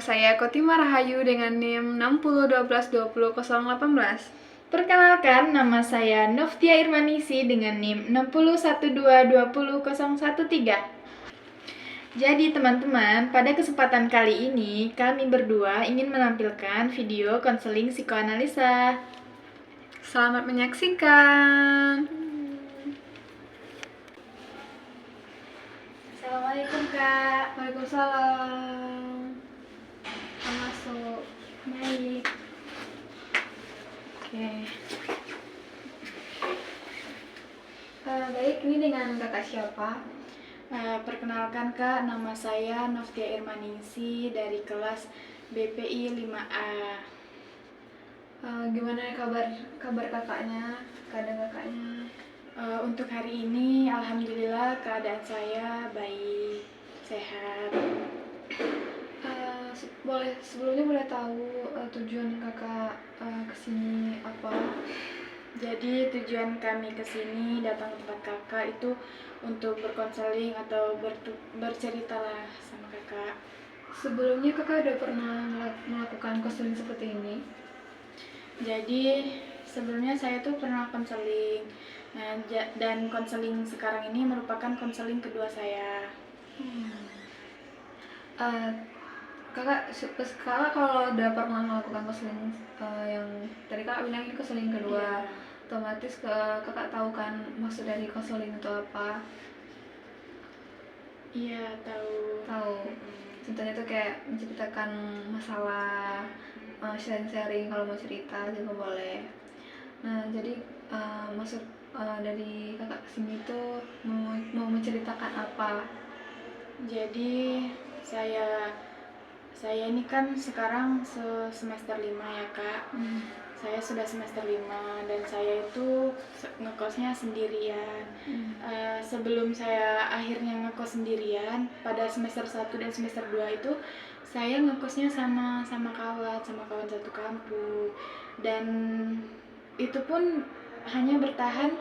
saya Kotima Rahayu dengan NIM 60122018. Perkenalkan, nama saya Novtia Irmanisi dengan NIM 6012200113. Jadi teman-teman, pada kesempatan kali ini kami berdua ingin menampilkan video konseling psikoanalisa. Selamat menyaksikan. Assalamualaikum Kak. Waalaikumsalam. Masuk. Baik. Oke. Baik, ini dengan kakak siapa? Perkenalkan Kak, nama saya Novtia Irmanisi dari kelas BPI 5A. Gimana kabar kakaknya? Keadaan kakaknya? Untuk hari ini, alhamdulillah keadaan saya baik, sehat. Sebelumnya boleh tahu tujuan kakak kesini apa? Jadi tujuan kami kesini datang ke tempat kakak itu untuk berkonseling atau berceritalah sama kakak. Sebelumnya kakak udah pernah melakukan konseling seperti ini? Jadi sebelumnya saya tuh pernah konseling, dan konseling sekarang ini merupakan konseling kedua saya. Kakak kalau udah pernah melakukan konseling yang tadi kakak bilang ini konseling kedua, otomatis kakak tahu kan maksud dari konseling itu apa? Iya, tahu. Contohnya tuh kayak menceritakan masalah, sharing-sharing, kalau mau cerita juga boleh. Nah, jadi maksud dari kakak kesini tuh mau menceritakan apa? Jadi saya ini kan sekarang semester 5 ya Kak. Saya sudah semester 5 dan saya itu ngekosnya sendirian. Sebelum saya akhirnya ngekos sendirian pada semester 1 dan semester 2 itu saya ngekosnya sama kawan satu kampung, dan itu pun hanya bertahan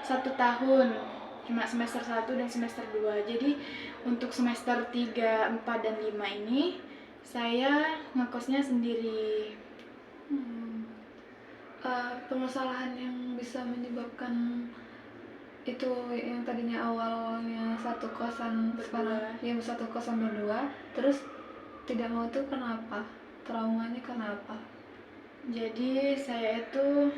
1 tahun, cuma semester 1 dan semester 2. Jadi untuk semester 3, 4, dan 5 ini saya ngekosnya sendiri. Permasalahan yang bisa menyebabkan itu yang tadinya awalnya satu kosan sekarang ya satu kosan berdua, terus tidak mau tuh kenapa? Traumanya kenapa? Jadi saya itu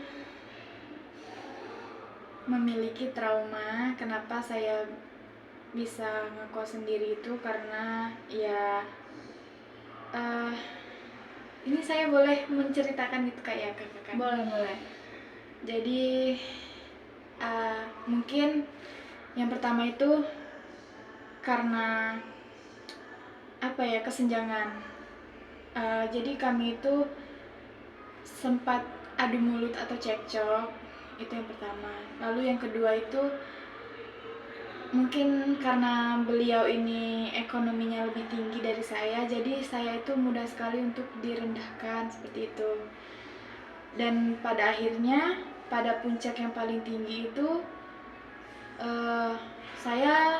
memiliki trauma kenapa saya bisa ngekos sendiri itu karena ya ini saya boleh menceritakan gitu kayak kakak? Boleh. Jadi mungkin yang pertama itu karena kesenjangan. Jadi kami itu sempat adu mulut atau cekcok, itu yang pertama. Lalu yang kedua itu mungkin karena beliau ini ekonominya lebih tinggi dari saya, jadi saya itu mudah sekali untuk direndahkan seperti itu. Dan pada akhirnya, pada puncak yang paling tinggi itu saya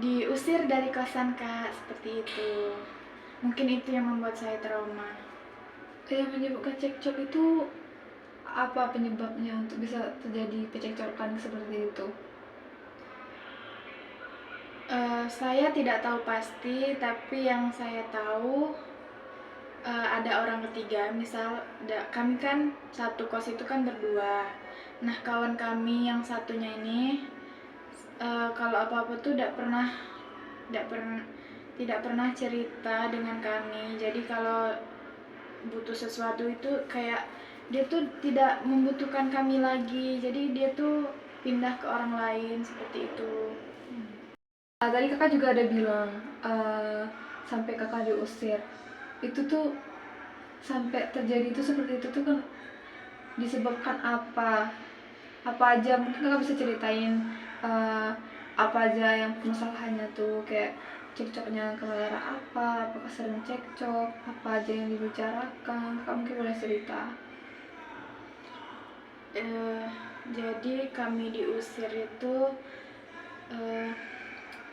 diusir dari kosan Kak, seperti itu. Mungkin itu yang membuat saya trauma. Yang menyebabkan cekcok itu apa penyebabnya untuk bisa terjadi kecekcokan seperti itu? Saya tidak tahu pasti, tapi yang saya tahu ada orang ketiga. Misal kami kan satu kos itu kan berdua. Nah, kawan kami yang satunya ini kalau apa-apa tuh tidak pernah cerita dengan kami. Jadi kalau butuh sesuatu itu kayak dia tuh tidak membutuhkan kami lagi. Jadi dia tuh pindah ke orang lain seperti itu. Tadi kakak juga ada bilang sampai kakak diusir. Itu tuh sampai terjadi itu seperti itu tuh kan disebabkan apa? Apa aja? Mungkin kakak bisa ceritain apa aja yang masalahnya tuh, kayak cekcoknya gara-gara apa? Apakah sering cekcok? Apa aja yang dibicarakan? Kakak mungkin boleh cerita. Jadi kami diusir itu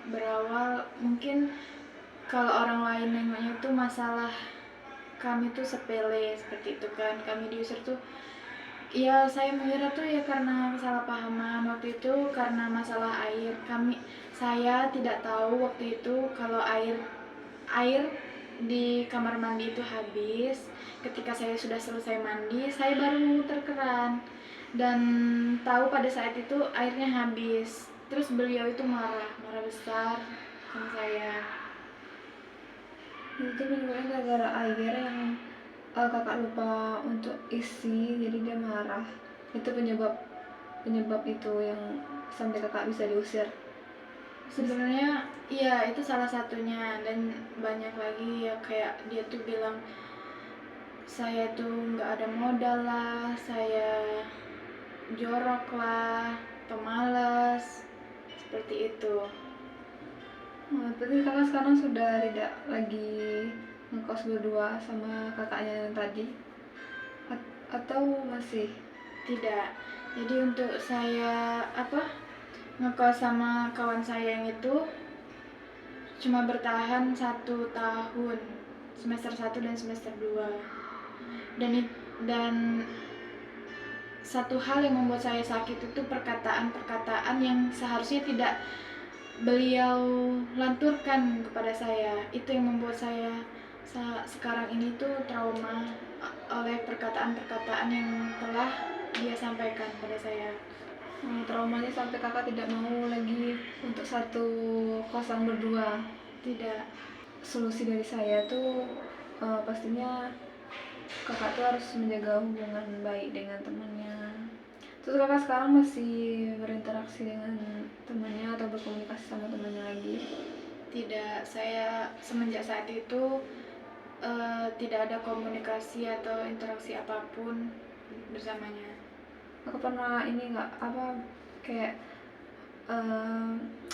berawal mungkin kalau orang lain nengoknya tuh masalah kami tuh sepele seperti itu kan, kami diusir tuh ya saya mengira tuh ya karena kesalahpahaman waktu itu, karena masalah air. Saya tidak tahu waktu itu kalau air di kamar mandi itu habis. Ketika saya sudah selesai mandi, saya baru memutar keran dan tahu pada saat itu airnya habis. Terus beliau itu marah besar sama saya. Itu benar-benar gara-gara air yang kakak lupa untuk isi, jadi dia marah. Itu penyebab itu yang sampai kakak bisa diusir. Sebenarnya iya itu salah satunya, dan banyak lagi ya, kayak dia tuh bilang saya tuh nggak ada modal lah, saya jorok lah, pemalas, seperti itu. Berarti kakak sekarang sudah tidak lagi ngekos berdua sama kakaknya yang tadi? Atau masih? Tidak. Jadi untuk saya ngekos sama kawan saya yang itu cuma bertahan 1 tahun, semester 1 dan semester 2. Dan satu hal yang membuat saya sakit itu perkataan-perkataan yang seharusnya tidak beliau lanturkan kepada saya. Itu yang membuat saya sekarang ini tuh trauma oleh perkataan-perkataan yang telah dia sampaikan pada saya. Traumanya sampai kakak tidak mau lagi untuk satu kosan berdua? Tidak. Solusi dari saya tuh pastinya kakak tuh harus menjaga hubungan baik dengan temannya. Terus kakak sekarang masih berinteraksi dengan temannya atau berkomunikasi sama temannya lagi? Tidak, saya semenjak saat itu tidak ada komunikasi atau interaksi apapun bersamanya. Kakak pernah ini nggak kayak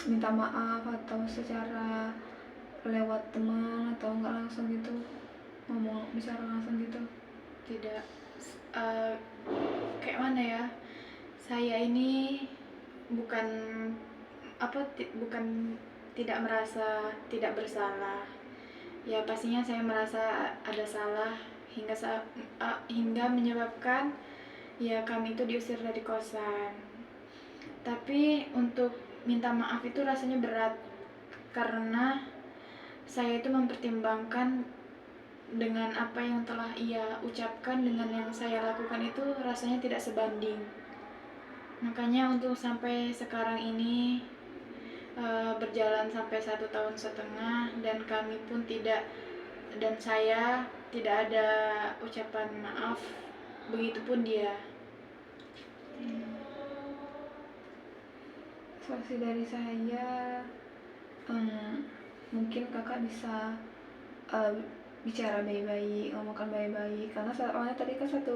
minta maaf atau secara lewat teman, atau nggak langsung gitu bicara langsung gitu? Tidak. Kayak mana ya, saya ini bukan bukan tidak merasa tidak bersalah. Ya pastinya saya merasa ada salah hingga menyebabkan ya kami itu diusir dari kosan. Tapi untuk minta maaf itu rasanya berat, karena saya itu mempertimbangkan dengan apa yang telah ia ucapkan dengan yang saya lakukan itu rasanya tidak sebanding. Makanya untuk sampai sekarang ini berjalan sampai 1,5 tahun dan kami pun dan saya tidak ada ucapan maaf, begitupun dia. Solusi dari saya, mungkin kakak bisa bicara baik-baik, ngomongkan baik-baik, karena soalnya tadi kan satu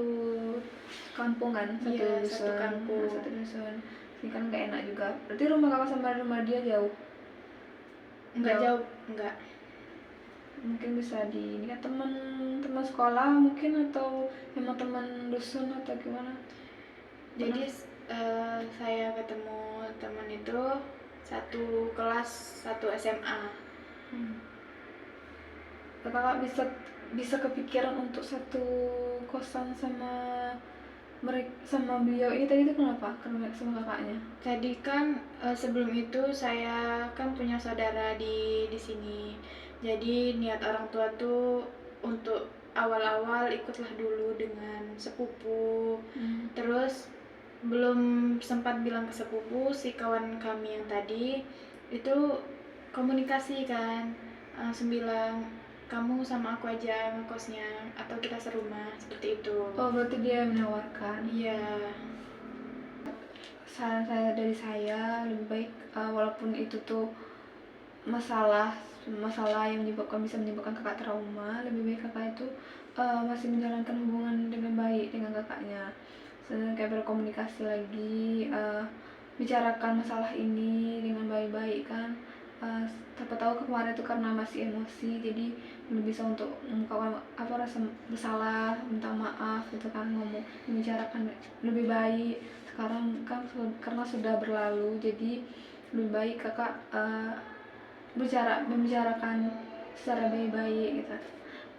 kampung kan, Satu kampung. satu dusun. Ini kan nggak enak juga. Berarti rumah kakak sama rumah dia jauh? Enggak jauh, enggak. Mungkin bisa ini kan teman sekolah mungkin, atau emang teman dusun atau gimana? Jadi saya ketemu teman itu satu kelas, satu SMA. Kakak bisa kepikiran untuk satu kosan sama beliau ini tadi itu kenapa? Karena sama kakaknya. Tadi kan sebelum itu saya kan punya saudara di sini. Jadi niat orang tua tuh untuk awal-awal ikutlah dulu dengan sepupu. Terus belum sempat bilang ke sepupu, si kawan kami yang tadi itu komunikasi kan, langsung bilang kamu sama aku aja ngekosnya atau kita serumah, seperti itu. Oh, berarti dia menawarkan. Iya. Saran dari saya lebih baik, walaupun itu tuh masalah yang bisa menyebabkan kakak trauma, lebih baik kakak itu masih menjalankan hubungan dengan baik dengan kakaknya. Kayak berkomunikasi lagi, bicarakan masalah ini dengan baik-baik kan. Siapa tahu kemarin itu karena masih emosi, jadi belum bisa untuk mengungkapkan rasa bersalah, minta maaf gitu kan, membicarakan lebih baik. Sekarang kan karena sudah berlalu, jadi lebih baik kakak membicarakan secara baik-baik gitu.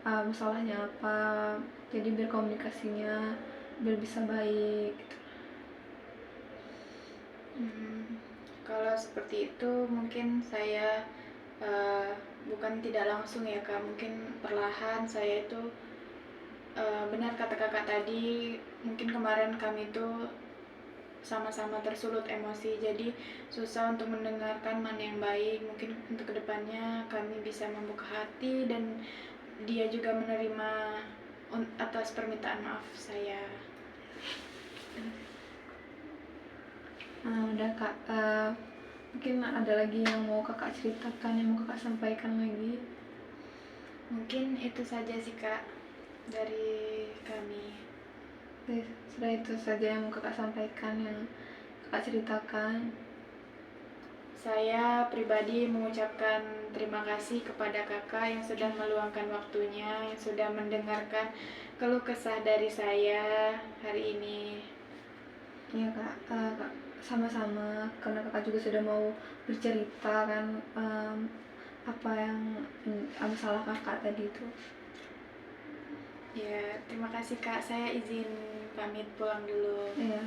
Masalahnya apa, jadi biar komunikasinya biar bisa baik gitu. Kalau seperti itu mungkin saya bukan tidak langsung ya Kak, mungkin perlahan saya itu benar kata kakak tadi, mungkin kemarin kami itu sama-sama tersulut emosi, jadi susah untuk mendengarkan mana yang baik. Mungkin untuk kedepannya kami bisa membuka hati dan dia juga menerima atas permintaan maaf saya. Udah Kak, mungkin ada lagi yang mau kakak ceritakan, yang mau kakak sampaikan lagi? Mungkin itu saja sih Kak dari kami. Sudah itu saja yang mau kakak sampaikan, yang kakak ceritakan. Saya pribadi mengucapkan terima kasih kepada kakak yang sudah meluangkan waktunya, yang sudah mendengarkan keluh kesah dari saya hari ini. Iya Kak, sama-sama, karena kakak juga sudah mau bercerita kan, apa yang masalah kakak tadi itu. Ya, terima kasih Kak. Saya izin pamit pulang dulu. Iya.